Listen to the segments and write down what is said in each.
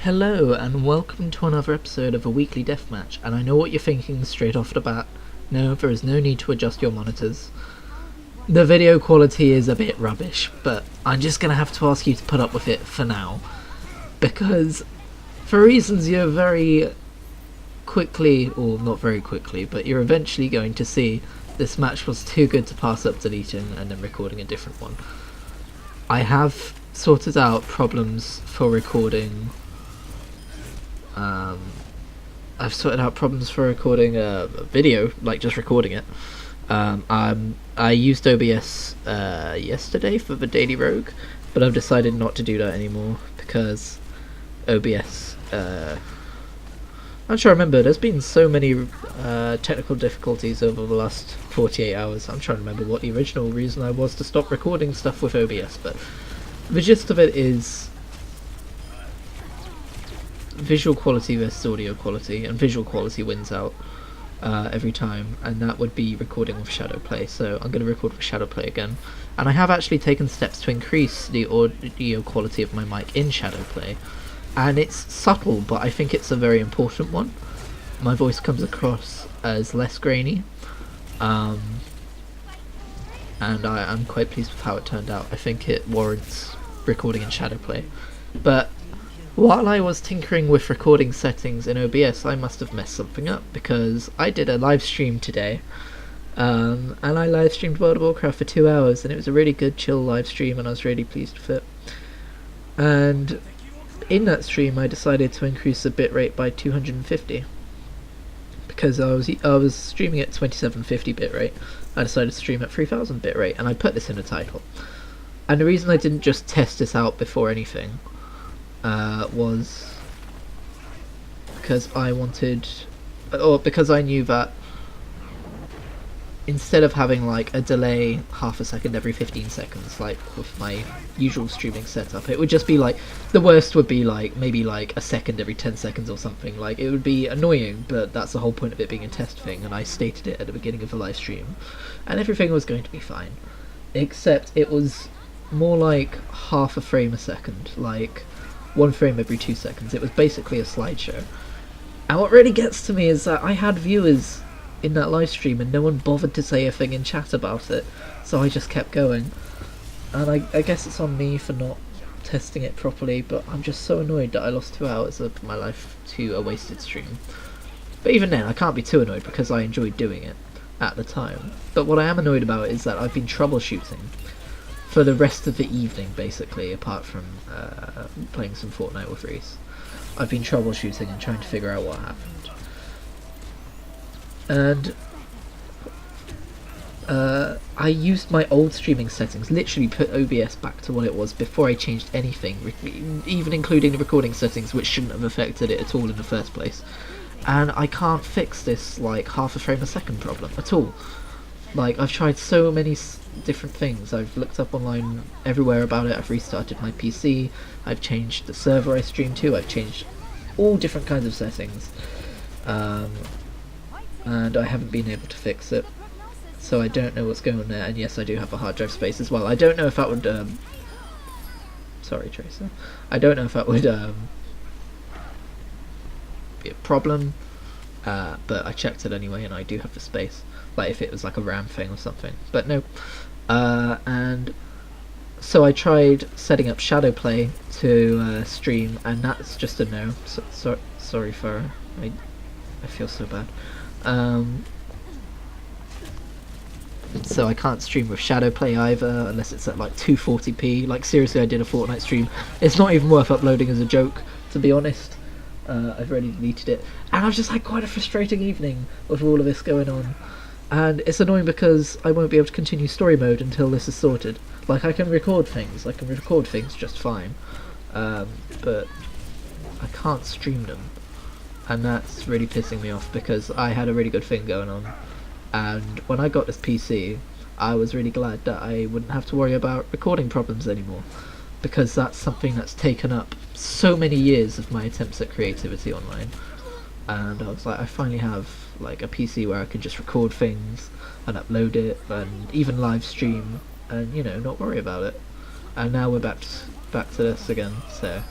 Hello and welcome to another episode of a weekly deathmatch, and I know what you're thinking straight off the bat. No, there is no need to adjust your monitors. The video quality is a bit rubbish, but I'm just gonna have to ask you to put up with it for now. Because, for reasons you're very quickly, or not very quickly, but you're eventually going to see, this match was too good to pass up deleting and then recording a different one. I have sorted out problems for recording I've sorted out problems for recording a video, like just recording it. I used OBS yesterday for the Daily Rogue, but I've decided not to do that anymore because OBS. I'm trying to remember. There's been so many technical difficulties over the last 48 hours. I'm trying to remember what the original reason I was to stop recording stuff with OBS, but the gist of it is visual quality versus audio quality, and visual quality wins out every time, and that would be recording with Shadowplay. So I'm going to record with Shadowplay again, and I have actually taken steps to increase the audio quality of my mic in Shadowplay, and it's subtle, but I think it's a very important one. My voice comes across as less grainy, and I'm quite pleased with how it turned out. I think it warrants recording in Shadowplay, but while I was tinkering with recording settings in OBS, I must have messed something up, because I did a live stream today, and I live streamed World of Warcraft for 2 hours, and it was a really good chill live stream, and I was really pleased with it. And in that stream I decided to increase the bitrate by 250, because I was streaming at 2750 bitrate. I decided to stream at 3000 bitrate, and I put this in the title. And the reason I didn't just test this out before anything was because I wanted, or because I knew that instead of having like a delay half a second every 15 seconds like with my usual streaming setup, it would just be like, the worst would be like maybe like a second every 10 seconds or something. Like, it would be annoying, but that's the whole point of it being a test thing, and I stated it at the beginning of the live stream, and everything was going to be fine, except it was more like half a frame a second, like 1 frame every 2 seconds. It was basically a slideshow. And what really gets to me is that I had viewers in that live stream and no one bothered to say a thing in chat about it, so I just kept going. And I guess it's on me for not testing it properly, but I'm just so annoyed that I lost 2 hours of my life to a wasted stream. But even then, I can't be too annoyed because I enjoyed doing it at the time. But what I am annoyed about is that I've been troubleshooting for the rest of the evening, basically, apart from playing some Fortnite with Reese. I've been troubleshooting and trying to figure out what happened. And I used my old streaming settings, literally put OBS back to what it was before I changed anything, even including the recording settings, which shouldn't have affected it at all in the first place. And I can't fix this like half a frame a second problem at all. Like, I've tried so many different things. I've looked up online everywhere about it. I've restarted my PC. I've changed the server I stream to. I've changed all different kinds of settings. And I haven't been able to fix it. So I don't know what's going on there. And yes, I do have a hard drive space as well. I don't know if that would... sorry, Tracer. I don't know if that would be a problem. But I checked it anyway, and I do have the space. Like if it was like a RAM thing or something, but no. And so I tried setting up Shadowplay to stream, and that's just a no. Sorry for I feel so bad. So I can't stream with Shadowplay either unless it's at like 240p. Like, seriously, I did a Fortnite stream. It's not even worth uploading as a joke, to be honest. I've already deleted it, and I've just had quite a frustrating evening with all of this going on. And it's annoying because I won't be able to continue story mode until this is sorted. Like, I can record things just fine, but I can't stream them, and that's really pissing me off because I had a really good thing going on, and when I got this PC I was really glad that I wouldn't have to worry about recording problems anymore, because that's something that's taken up so many years of my attempts at creativity online. And I was like, I finally have like a PC where I can just record things and upload it and even live stream and, you know, not worry about it. And now we're back to this again, so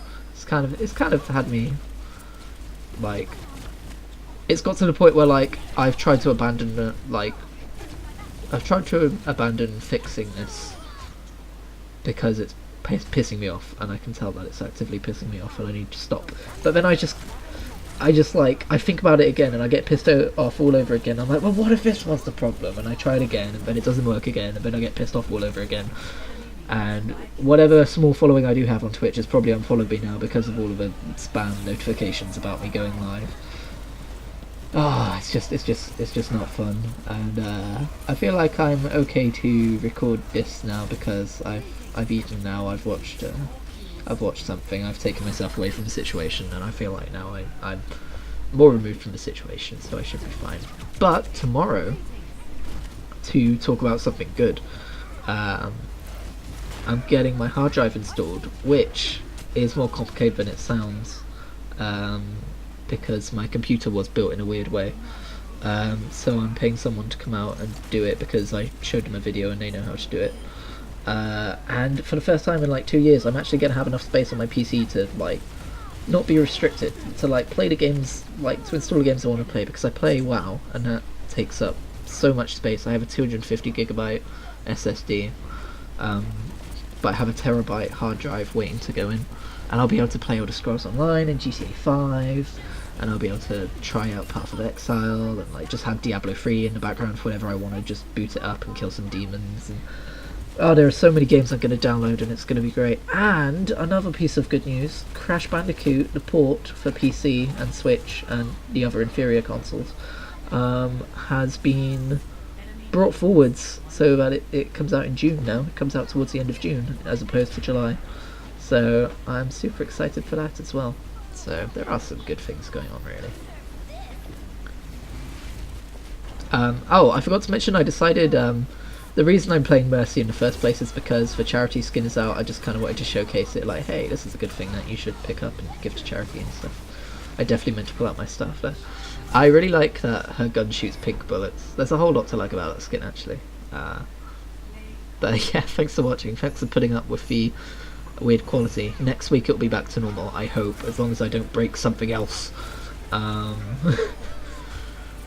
it's kind of had me like, it's got to the point where like I've tried to abandon fixing this because it's pissing me off, and I can tell that it's actively pissing me off, and I need to stop. But then I just like, I think about it again, and I get pissed off all over again. I'm like, well, what if this was the problem? And I try it again, and then it doesn't work again, and then I get pissed off all over again. And whatever small following I do have on Twitch has probably unfollowed me now because of all of the spam notifications about me going live. Oh, it's just not fun. And I feel like I'm okay to record this now because I've eaten now. I've watched something. I've taken myself away from the situation, and I feel like now I'm more removed from the situation, so I should be fine. But tomorrow, to talk about something good, I'm getting my hard drive installed, which is more complicated than it sounds, because my computer was built in a weird way. So I'm paying someone to come out and do it because I showed them a video and they know how to do it. And for the first time in like 2 years, I'm actually going to have enough space on my PC to like not be restricted to like play the games, like to install the games I want to play, because I play WoW and that takes up so much space. I have a 250GB SSD, but I have a terabyte hard drive waiting to go in, and I'll be able to play Elder Scrolls Online and GTA 5, and I'll be able to try out Path of Exile and like just have Diablo 3 in the background for whenever I want to just boot it up and kill some demons. And oh, there are so many games I'm going to download, and it's going to be great. And another piece of good news, Crash Bandicoot, the port for PC and Switch and the other inferior consoles, has been brought forwards so that it comes out in June now. It comes out towards the end of June as opposed to July. So I'm super excited for that as well. So there are some good things going on, really. Oh, I forgot to mention, I decided the reason I'm playing Mercy in the first place is because the charity skin is out. I just kind of wanted to showcase it, like, hey, this is a good thing that you should pick up and give to charity and stuff. I definitely meant to pull out my stuff there. I really like that her gun shoots pink bullets. There's a whole lot to like about that skin, actually. But yeah, thanks for watching. Thanks for putting up with the weird quality. Next week it'll be back to normal, I hope, as long as I don't break something else.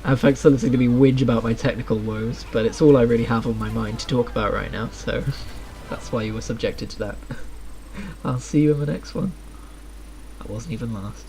And thanks for listening to me whinge about my technical woes, but it's all I really have on my mind to talk about right now, so that's why you were subjected to that. I'll see you in the next one. That wasn't even last.